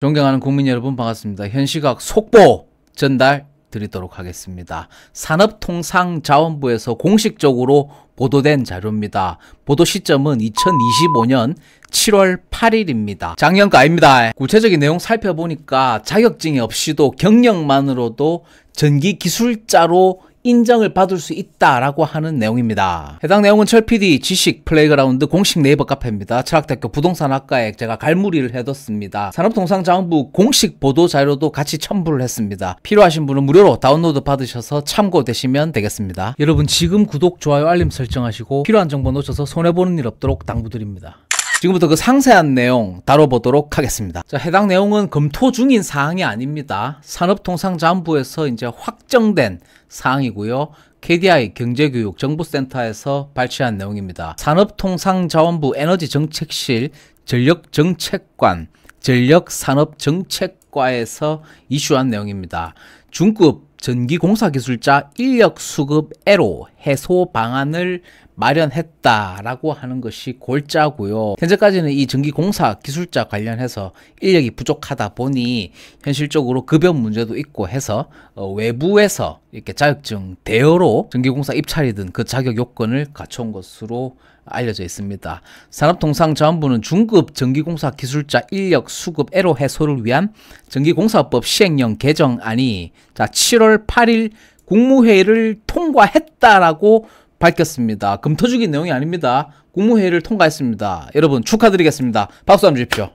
존경하는 국민 여러분 반갑습니다. 현시각 속보 전달 드리도록 하겠습니다. 산업통상자원부에서 공식적으로 보도된 자료입니다. 보도 시점은 2025년 7월 8일입니다. 작년 거 아닙니다. 구체적인 내용 살펴보니까 자격증이 없이도 경력만으로도 전기기술자로 인정을 받을 수 있다라고 하는 내용입니다. 해당 내용은 철PD 지식 플레이그라운드 공식 네이버 카페입니다. 철학대학교 부동산학과에 제가 갈무리를 해뒀습니다. 산업통상자원부 공식 보도자료도 같이 첨부를 했습니다. 필요하신 분은 무료로 다운로드 받으셔서 참고되시면 되겠습니다. 여러분 지금 구독, 좋아요, 알림 설정하시고 필요한 정보 놓쳐서 손해보는 일 없도록 당부드립니다. 지금부터 그 상세한 내용 다뤄보도록 하겠습니다. 자, 해당 내용은 검토 중인 사항이 아닙니다. 산업통상자원부에서 이제 확정된 사항이고요. KDI 경제교육 정보센터에서 발췌한 내용입니다. 산업통상자원부 에너지정책실 전력정책관 전력산업정책과에서 이슈한 내용입니다. 중급 전기공사기술자 인력수급 애로 해소 방안을 마련했다라고 하는 것이 골자고요. 현재까지는 이 전기공사 기술자 관련해서 인력이 부족하다 보니 현실적으로 급여 문제도 있고 해서 외부에서 이렇게 자격증 대여로 전기공사 입찰이든 그 자격 요건을 갖춰온 것으로 알려져 있습니다. 산업통상자원부는 중급 전기공사 기술자 인력 수급 애로 해소를 위한 전기공사법 시행령 개정안이 7월 8일 국무회의를 통과했다라고 밝혔습니다. 검토 중인 내용이 아닙니다. 국무회의를 통과했습니다. 여러분 축하드리겠습니다. 박수 한번 주십시오.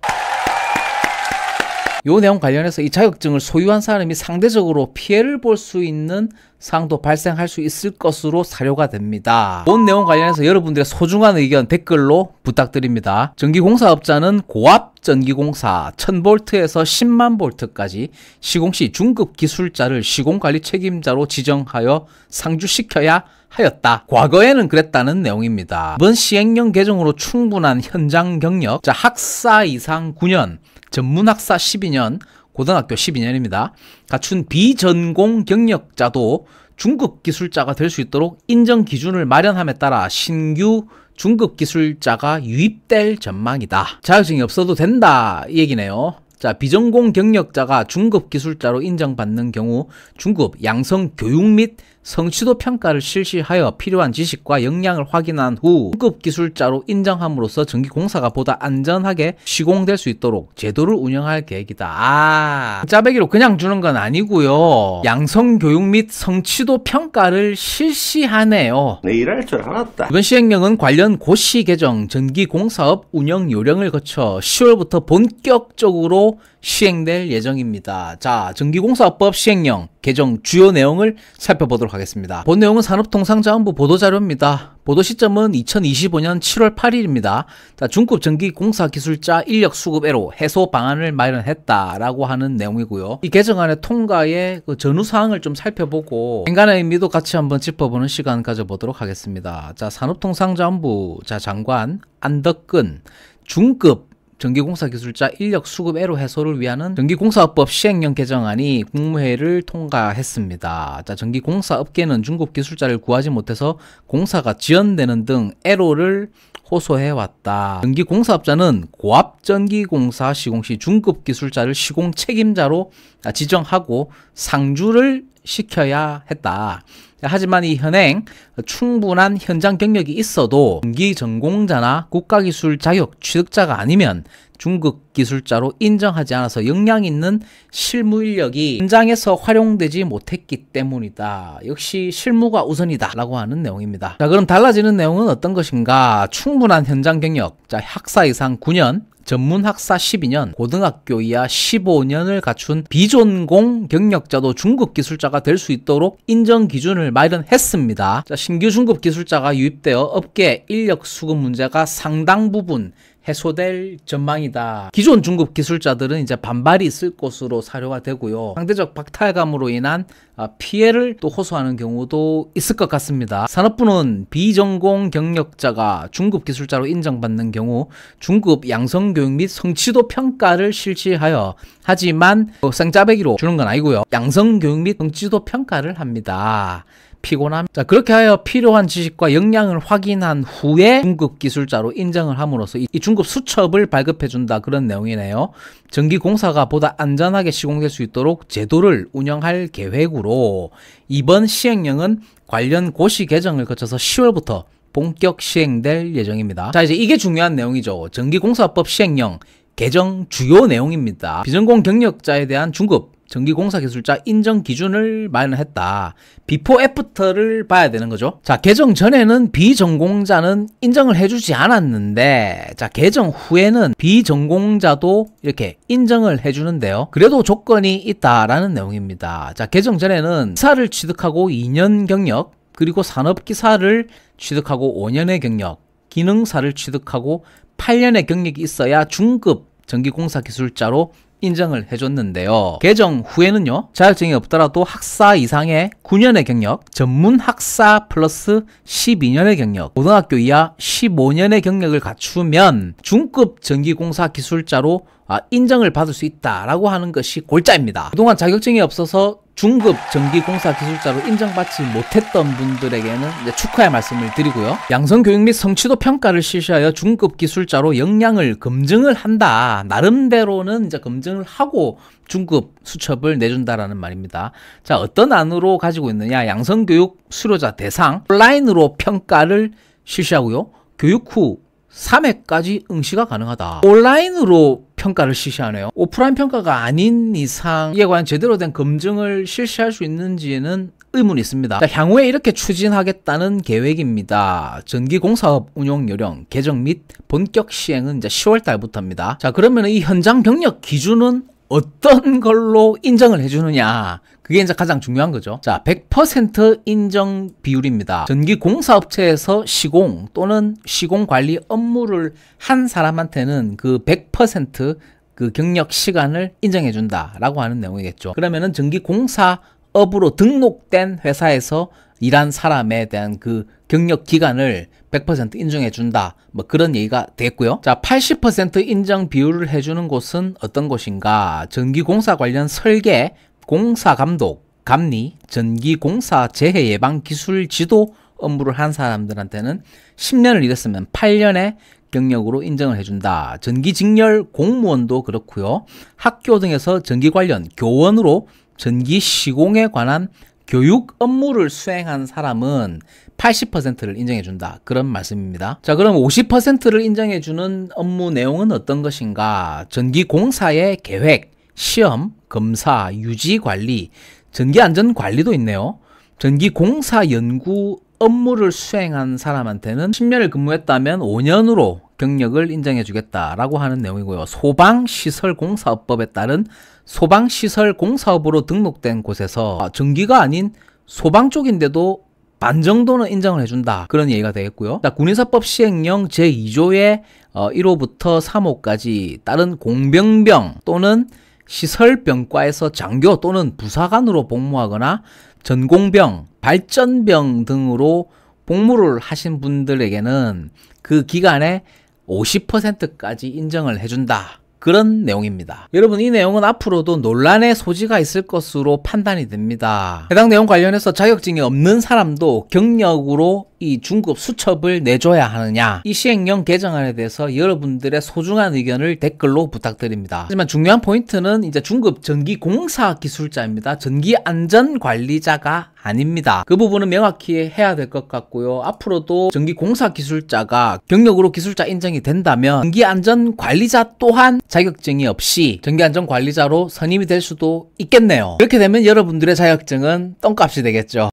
이 내용 관련해서 이 자격증을 소유한 사람이 상대적으로 피해를 볼 수 있는 사항도 발생할 수 있을 것으로 사료가 됩니다. 본 내용 관련해서 여러분들의 소중한 의견 댓글로 부탁드립니다. 전기공사업자는 고압 전기공사 1000V에서 10만 V까지 시공시 중급 기술자를 시공관리 책임자로 지정하여 상주시켜야 하였다. 과거에는 그랬다는 내용입니다. 이번 시행령 개정으로 충분한 현장 경력, 학사 이상 9년, 전문학사 12년, 고등학교 12년입니다. 갖춘 비전공 경력자도 중급 기술자가 될 수 있도록 인정 기준을 마련함에 따라 신규 중급 기술자가 유입될 전망이다. 자격증이 없어도 된다 이 얘기네요. 자, 비전공 경력자가 중급 기술자로 인정받는 경우 중급 양성 교육 및 성취도 평가를 실시하여 필요한 지식과 역량을 확인한 후 중급 기술자로 인정함으로써 전기공사가 보다 안전하게 시공될 수 있도록 제도를 운영할 계획이다. 짜배기로 그냥 주는 건 아니고요. 양성 교육 및 성취도 평가를 실시하네요. 내 일할 줄 알았다. 이번 시행령은 관련 고시 개정 전기공사업 운영 요령을 거쳐 10월부터 본격적으로 시행될 예정입니다. 자, 전기공사법 시행령 개정 주요 내용을 살펴보도록 하겠습니다. 본 내용은 산업통상자원부 보도자료입니다. 보도 시점은 2025년 7월 8일입니다. 자, 중급 전기공사 기술자 인력 수급 애로 해소 방안을 마련했다라고 하는 내용이고요. 이 개정안의 통과의 그 전후 사항을 좀 살펴보고 인간의 의미도 같이 한번 짚어보는 시간 가져보도록 하겠습니다. 자, 산업통상자원부 장관 안덕근 중급 전기공사 기술자 인력 수급 애로 해소를 위한 전기공사법 시행령 개정안이 국무회의를 통과했습니다. 자, 전기공사 업계는 중급 기술자를 구하지 못해서 공사가 지연되는 등 애로를 호소해왔다. 전기공사업자는 고압전기공사 시공시 중급 기술자를 시공 책임자로 지정하고 상주를 시켜야 했다. 하지만 이 현행 충분한 현장 경력이 있어도 전기 전공자나 국가기술 자격 취득자가 아니면 중급 기술자로 인정하지 않아서 역량 있는 실무 인력이 현장에서 활용되지 못했기 때문이다. 역시 실무가 우선이다 라고 하는 내용입니다. 자, 그럼 달라지는 내용은 어떤 것인가? 충분한 현장 경력, 자, 학사 이상 9년, 전문학사 12년, 고등학교 이하 15년을 갖춘 비전공 경력자도 중급 기술자가 될 수 있도록 인정 기준을 마련했습니다. 자, 신규 중급 기술자가 유입되어 업계 인력 수급 문제가 상당 부분 해소될 전망이다. 기존 중급 기술자들은 이제 반발이 있을 것으로 사료가 되고요. 상대적 박탈감으로 인한 피해를 또 호소하는 경우도 있을 것 같습니다. 산업부는 비전공 경력자가 중급 기술자로 인정받는 경우 중급 양성교육 및 성취도 평가를 실시하여 하지만 생짜배기로 주는 건 아니고요. 양성교육 및 성취도 평가를 합니다. 피곤함. 자, 그렇게 하여 필요한 지식과 역량을 확인한 후에 중급 기술자로 인정을 함으로써 이 중급 수첩을 발급해준다. 그런 내용이네요. 전기공사가 보다 안전하게 시공될 수 있도록 제도를 운영할 계획으로 이번 시행령은 관련 고시 개정을 거쳐서 10월부터 본격 시행될 예정입니다. 자, 이제 이게 중요한 내용이죠. 전기공사법 시행령 개정 주요 내용입니다. 비전공 경력자에 대한 중급 전기공사 기술자 인정 기준을 마련했다. 비포 애프터를 봐야 되는 거죠. 자, 개정 전에는 비전공자는 인정을 해주지 않았는데, 자, 개정 후에는 비전공자도 이렇게 인정을 해주는데요. 그래도 조건이 있다라는 내용입니다. 자, 개정 전에는 기사를 취득하고 2년 경력, 그리고 산업기사를 취득하고 5년의 경력, 기능사를 취득하고 8년의 경력이 있어야 중급 전기공사 기술자로 인정을 해줬는데요. 개정 후에는요, 자격증이 없더라도 학사 이상의 9년의 경력, 전문 학사 플러스 12년의 경력, 고등학교 이하 15년의 경력을 갖추면 중급 전기공사 기술자로 인정을 받을 수 있다라고 하는 것이 골자입니다. 그동안 자격증이 없어서 중급 전기공사 기술자로 인정받지 못했던 분들에게는 이제 축하의 말씀을 드리고요. 양성교육 및 성취도 평가를 실시하여 중급 기술자로 역량을 검증을 한다. 나름대로는 이제 검증을 하고 중급 수첩을 내준다라는 말입니다. 자, 어떤 안으로 가지고 있느냐? 양성교육 수료자 대상 온라인으로 평가를 실시하고요. 교육 후 3회까지 응시가 가능하다. 온라인으로 평가를 실시하네요. 오프라인 평가가 아닌 이상 이에 관한 제대로 된 검증을 실시할 수 있는지에는 의문이 있습니다. 자, 향후에 이렇게 추진하겠다는 계획입니다. 전기공사업 운용 요령 개정 및 본격 시행은 이제 10월 달부터입니다. 자, 그러면 이 현장 경력 기준은 어떤 걸로 인정을 해주느냐? 그게 이제 가장 중요한 거죠. 자, 100% 인정 비율입니다. 전기공사업체에서 시공 또는 시공 관리 업무를 한 사람한테는 그 100% 그 경력 시간을 인정해준다라고 하는 내용이겠죠. 그러면은 전기공사업으로 등록된 회사에서 일한 사람에 대한 그 경력 기간을 100% 인정해준다. 뭐 그런 얘기가 됐고요. 자, 80% 인정 비율을 해주는 곳은 어떤 곳인가? 전기공사 관련 설계, 공사 감독, 감리, 전기공사 재해 예방 기술 지도 업무를 한 사람들한테는 10년을 일했으면 8년의 경력으로 인정을 해준다. 전기직렬 공무원도 그렇고요. 학교 등에서 전기 관련 교원으로 전기 시공에 관한 교육 업무를 수행한 사람은 80%를 인정해준다. 그런 말씀입니다. 자, 그럼 50%를 인정해주는 업무 내용은 어떤 것인가? 전기공사의 계획, 시험, 검사, 유지 관리, 전기안전관리도 있네요. 전기공사 연구 업무를 수행한 사람한테는 10년을 근무했다면 5년으로 경력을 인정해주겠다라고 하는 내용이고요. 소방시설공사업법에 따른 소방시설공사업으로 등록된 곳에서 전기가 아닌 소방 쪽인데도 반 정도는 인정을 해준다. 그런 얘기가 되겠고요. 자, 군인사법 시행령 제2조의 1호부터 3호까지 다른 공병병 또는 시설병과에서 장교 또는 부사관으로 복무하거나 전공병, 발전병 등으로 복무를 하신 분들에게는 그 기간에 50%까지 인정을 해준다. 그런 내용입니다. 여러분, 이 내용은 앞으로도 논란의 소지가 있을 것으로 판단이 됩니다. 해당 내용 관련해서 자격증이 없는 사람도 경력으로 이 중급 수첩을 내줘야 하느냐, 이 시행령 개정안에 대해서 여러분들의 소중한 의견을 댓글로 부탁드립니다. 하지만 중요한 포인트는 이제 중급 전기공사 기술자입니다. 전기안전관리자가 아닙니다. 그 부분은 명확히 해야 될 것 같고요. 앞으로도 전기공사 기술자가 경력으로 기술자 인정이 된다면 전기안전관리자 또한 자격증이 없이 전기안전관리자로 선임이 될 수도 있겠네요. 그렇게 되면 여러분들의 자격증은 똥값이 되겠죠.